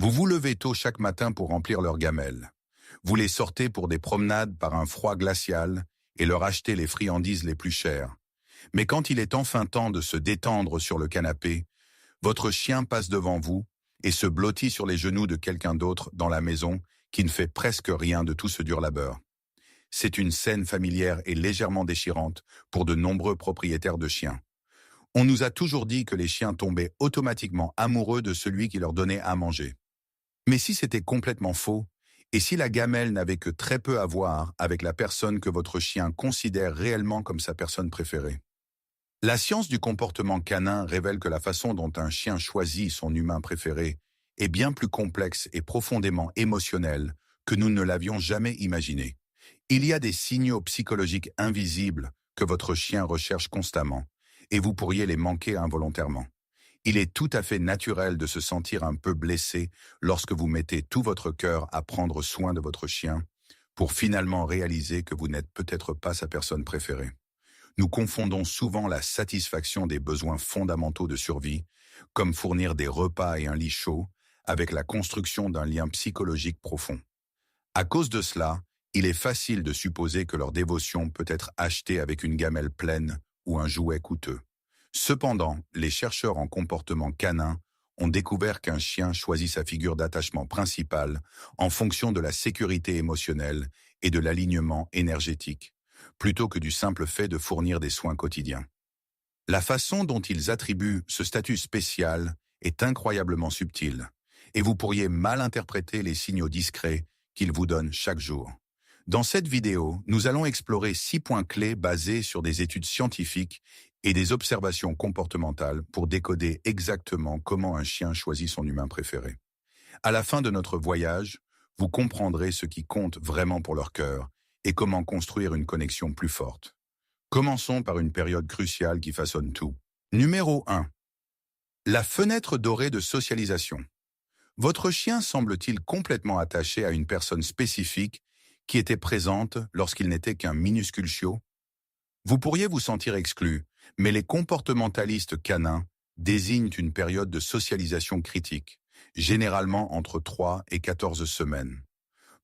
Vous vous levez tôt chaque matin pour remplir leurs gamelles. Vous les sortez pour des promenades par un froid glacial et leur achetez les friandises les plus chères. Mais quand il est enfin temps de se détendre sur le canapé, votre chien passe devant vous et se blottit sur les genoux de quelqu'un d'autre dans la maison qui ne fait presque rien de tout ce dur labeur. C'est une scène familière et légèrement déchirante pour de nombreux propriétaires de chiens. On nous a toujours dit que les chiens tombaient automatiquement amoureux de celui qui leur donnait à manger. Mais si c'était complètement faux, et si la gamelle n'avait que très peu à voir avec la personne que votre chien considère réellement comme sa personne préférée? La science du comportement canin révèle que la façon dont un chien choisit son humain préféré est bien plus complexe et profondément émotionnelle que nous ne l'avions jamais imaginé. Il y a des signaux psychologiques invisibles que votre chien recherche constamment, et vous pourriez les manquer involontairement. Il est tout à fait naturel de se sentir un peu blessé lorsque vous mettez tout votre cœur à prendre soin de votre chien pour finalement réaliser que vous n'êtes peut-être pas sa personne préférée. Nous confondons souvent la satisfaction des besoins fondamentaux de survie, comme fournir des repas et un lit chaud, avec la construction d'un lien psychologique profond. À cause de cela, il est facile de supposer que leur dévotion peut être achetée avec une gamelle pleine ou un jouet coûteux. Cependant, les chercheurs en comportement canin ont découvert qu'un chien choisit sa figure d'attachement principale en fonction de la sécurité émotionnelle et de l'alignement énergétique, plutôt que du simple fait de fournir des soins quotidiens. La façon dont ils attribuent ce statut spécial est incroyablement subtile, et vous pourriez mal interpréter les signaux discrets qu'ils vous donnent chaque jour. Dans cette vidéo, nous allons explorer 6 points clés basés sur des études scientifiques et des observations comportementales pour décoder exactement comment un chien choisit son humain préféré. À la fin de notre voyage, vous comprendrez ce qui compte vraiment pour leur cœur et comment construire une connexion plus forte. Commençons par une période cruciale qui façonne tout. Numéro 1. La fenêtre dorée de socialisation. Votre chien semble-t-il complètement attaché à une personne spécifique qui était présente lorsqu'il n'était qu'un minuscule chiot? Vous pourriez vous sentir exclu, mais les comportementalistes canins désignent une période de socialisation critique, généralement entre 3 et 14 semaines.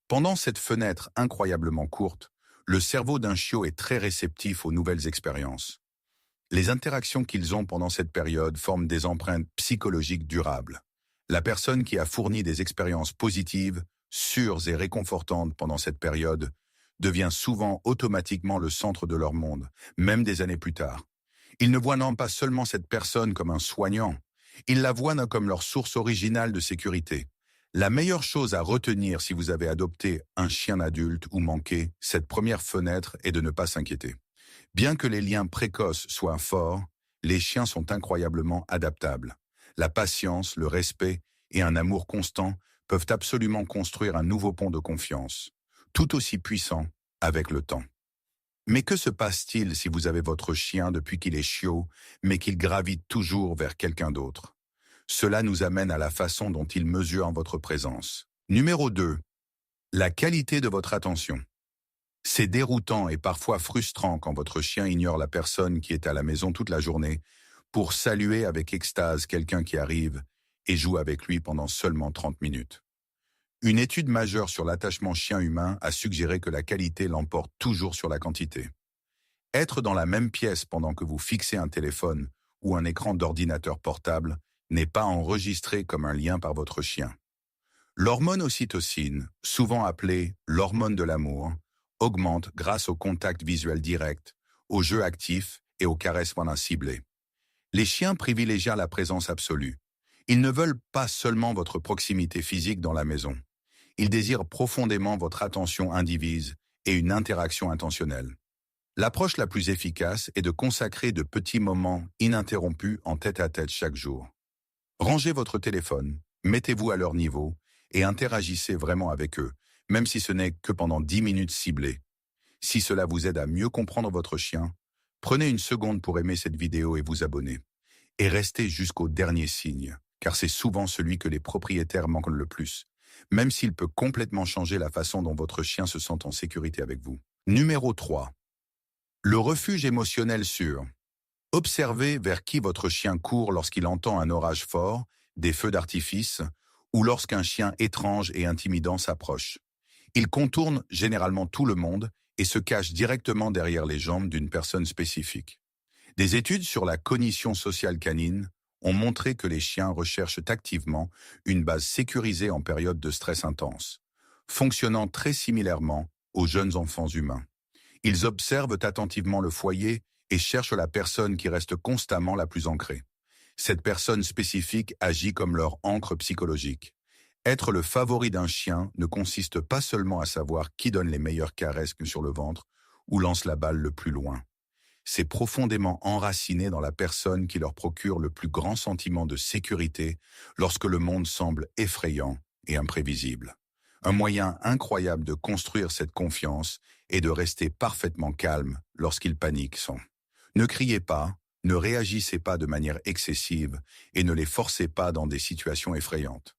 Pendant cette fenêtre incroyablement courte, le cerveau d'un chiot est très réceptif aux nouvelles expériences. Les interactions qu'ils ont pendant cette période forment des empreintes psychologiques durables. La personne qui a fourni des expériences positives, sûres et réconfortantes pendant cette période devient souvent automatiquement le centre de leur monde, même des années plus tard. Ils ne voient non pas seulement cette personne comme un soignant, ils la voient comme leur source originale de sécurité. La meilleure chose à retenir si vous avez adopté un chien adulte ou manqué cette première fenêtre est de ne pas s'inquiéter. Bien que les liens précoces soient forts, les chiens sont incroyablement adaptables. La patience, le respect et un amour constant peuvent absolument construire un nouveau pont de confiance, tout aussi puissant avec le temps. Mais que se passe-t-il si vous avez votre chien depuis qu'il est chiot, mais qu'il gravite toujours vers quelqu'un d'autre? Cela nous amène à la façon dont il mesure votre présence. Numéro 2. La qualité de votre attention. C'est déroutant et parfois frustrant quand votre chien ignore la personne qui est à la maison toute la journée pour saluer avec extase quelqu'un qui arrive et joue avec lui pendant seulement 30 minutes. Une étude majeure sur l'attachement chien-humain a suggéré que la qualité l'emporte toujours sur la quantité. Être dans la même pièce pendant que vous fixez un téléphone ou un écran d'ordinateur portable n'est pas enregistré comme un lien par votre chien. L'hormone ocytocine, souvent appelée l'hormone de l'amour, augmente grâce au contact visuel direct, au jeu actif et aux caresses pendant ciblées. Les chiens privilégient la présence absolue. Ils ne veulent pas seulement votre proximité physique dans la maison. Ils désirent profondément votre attention indivise et une interaction intentionnelle. L'approche la plus efficace est de consacrer de petits moments ininterrompus en tête-à-tête chaque jour. Rangez votre téléphone, mettez-vous à leur niveau et interagissez vraiment avec eux, même si ce n'est que pendant 10 minutes ciblées. Si cela vous aide à mieux comprendre votre chien, prenez une seconde pour aimer cette vidéo et vous abonner. Et restez jusqu'au dernier signe, car c'est souvent celui que les propriétaires manquent le plus, même s'il peut complètement changer la façon dont votre chien se sent en sécurité avec vous. Numéro 3. Le refuge émotionnel sûr. Observez vers qui votre chien court lorsqu'il entend un orage fort, des feux d'artifice ou lorsqu'un chien étrange et intimidant s'approche. Il contourne généralement tout le monde et se cache directement derrière les jambes d'une personne spécifique. Des études sur la cognition sociale canine ont montré que les chiens recherchent activement une base sécurisée en période de stress intense, fonctionnant très similairement aux jeunes enfants humains. Ils observent attentivement le foyer et cherchent la personne qui reste constamment la plus ancrée. Cette personne spécifique agit comme leur ancre psychologique. Être le favori d'un chien ne consiste pas seulement à savoir qui donne les meilleures caresses sur le ventre ou lance la balle le plus loin. C'est profondément enraciné dans la personne qui leur procure le plus grand sentiment de sécurité lorsque le monde semble effrayant et imprévisible. Un moyen incroyable de construire cette confiance est de rester parfaitement calme lorsqu'ils paniquent. Ne criez pas, ne réagissez pas de manière excessive et ne les forcez pas dans des situations effrayantes.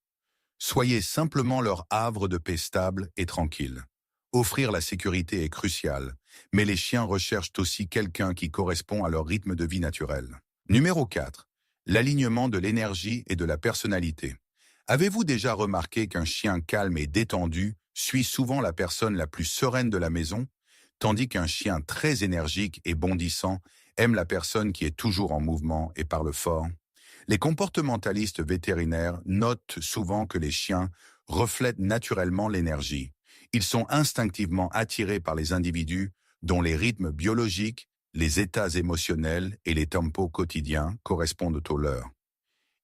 Soyez simplement leur havre de paix stable et tranquille. Offrir la sécurité est crucial, mais les chiens recherchent aussi quelqu'un qui correspond à leur rythme de vie naturel. Numéro 4. L'alignement de l'énergie et de la personnalité. Avez-vous déjà remarqué qu'un chien calme et détendu suit souvent la personne la plus sereine de la maison, tandis qu'un chien très énergique et bondissant aime la personne qui est toujours en mouvement et parle fort? Les comportementalistes vétérinaires notent souvent que les chiens reflètent naturellement l'énergie. Ils sont instinctivement attirés par les individus dont les rythmes biologiques, les états émotionnels et les tempos quotidiens correspondent aux leurs.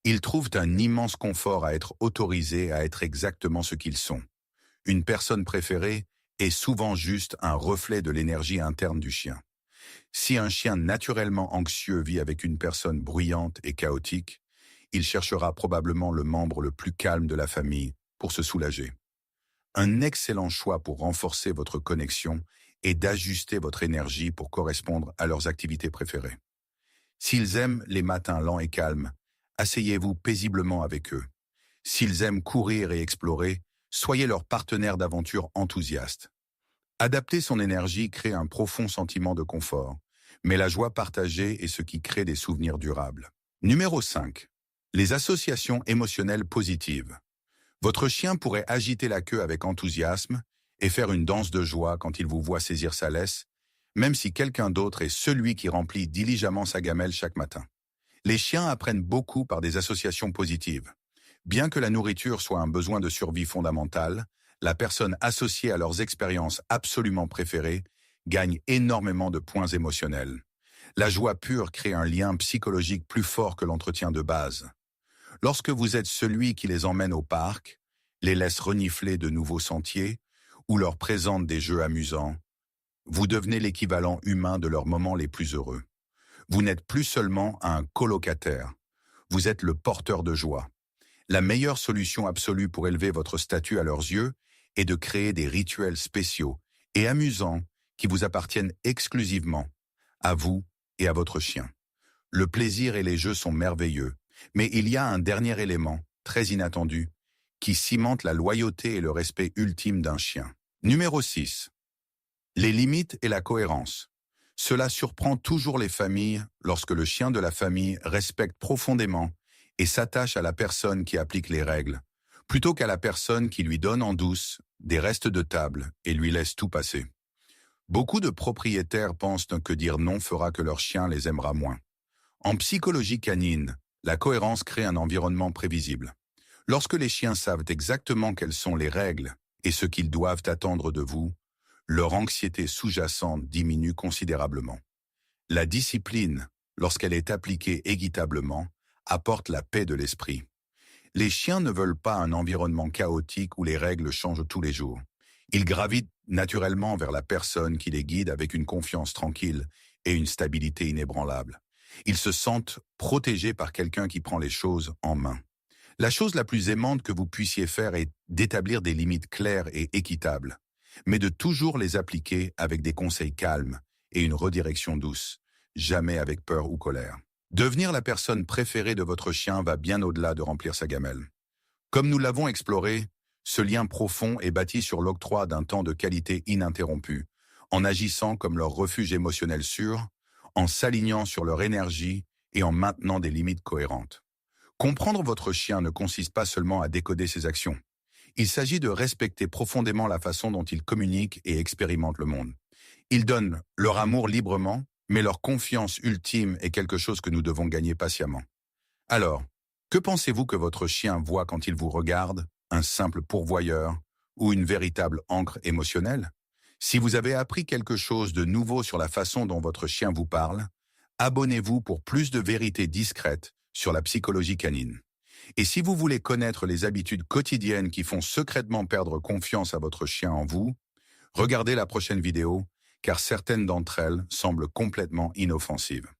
Ils trouvent un immense confort à être autorisés à être exactement ce qu'ils sont. Une personne préférée est souvent juste un reflet de l'énergie interne du chien. Si un chien naturellement anxieux vit avec une personne bruyante et chaotique, il cherchera probablement le membre le plus calme de la famille pour se soulager. Un excellent choix pour renforcer votre connexion est d'ajuster votre énergie pour correspondre à leurs activités préférées. S'ils aiment les matins lents et calmes, asseyez-vous paisiblement avec eux. S'ils aiment courir et explorer, soyez leur partenaire d'aventure enthousiaste. Adapter son énergie crée un profond sentiment de confort, mais la joie partagée est ce qui crée des souvenirs durables. Numéro 5. Les associations émotionnelles positives. Votre chien pourrait agiter la queue avec enthousiasme et faire une danse de joie quand il vous voit saisir sa laisse, même si quelqu'un d'autre est celui qui remplit diligemment sa gamelle chaque matin. Les chiens apprennent beaucoup par des associations positives. Bien que la nourriture soit un besoin de survie fondamental, la personne associée à leurs expériences absolument préférées gagne énormément de points émotionnels. La joie pure crée un lien psychologique plus fort que l'entretien de base. Lorsque vous êtes celui qui les emmène au parc, les laisse renifler de nouveaux sentiers ou leur présente des jeux amusants, vous devenez l'équivalent humain de leurs moments les plus heureux. Vous n'êtes plus seulement un colocataire, vous êtes le porteur de joie. La meilleure solution absolue pour élever votre statut à leurs yeux est de créer des rituels spéciaux et amusants qui vous appartiennent exclusivement, à vous et à votre chien. Le plaisir et les jeux sont merveilleux, mais il y a un dernier élément, très inattendu, qui cimente la loyauté et le respect ultime d'un chien. Numéro 6. Les limites et la cohérence. Cela surprend toujours les familles lorsque le chien de la famille respecte profondément et s'attache à la personne qui applique les règles, plutôt qu'à la personne qui lui donne en douce des restes de table et lui laisse tout passer. Beaucoup de propriétaires pensent que dire non fera que leur chien les aimera moins. En psychologie canine, la cohérence crée un environnement prévisible. Lorsque les chiens savent exactement quelles sont les règles et ce qu'ils doivent attendre de vous, leur anxiété sous-jacente diminue considérablement. La discipline, lorsqu'elle est appliquée équitablement, apporte la paix de l'esprit. Les chiens ne veulent pas un environnement chaotique où les règles changent tous les jours. Ils gravitent naturellement vers la personne qui les guide avec une confiance tranquille et une stabilité inébranlable. Ils se sentent protégés par quelqu'un qui prend les choses en main. La chose la plus aimante que vous puissiez faire est d'établir des limites claires et équitables, mais de toujours les appliquer avec des conseils calmes et une redirection douce, jamais avec peur ou colère. Devenir la personne préférée de votre chien va bien au-delà de remplir sa gamelle. Comme nous l'avons exploré, ce lien profond est bâti sur l'octroi d'un temps de qualité ininterrompu, en agissant comme leur refuge émotionnel sûr, en s'alignant sur leur énergie et en maintenant des limites cohérentes. Comprendre votre chien ne consiste pas seulement à décoder ses actions. Il s'agit de respecter profondément la façon dont ils communiquent et expérimentent le monde. Ils donnent leur amour librement, mais leur confiance ultime est quelque chose que nous devons gagner patiemment. Alors, que pensez-vous que votre chien voit quand il vous regarde? Un simple pourvoyeur ou une véritable ancre émotionnelle? Si vous avez appris quelque chose de nouveau sur la façon dont votre chien vous parle, abonnez-vous pour plus de vérités discrètes sur la psychologie canine. Et si vous voulez connaître les habitudes quotidiennes qui font secrètement perdre confiance à votre chien en vous, regardez la prochaine vidéo, car certaines d'entre elles semblent complètement inoffensives.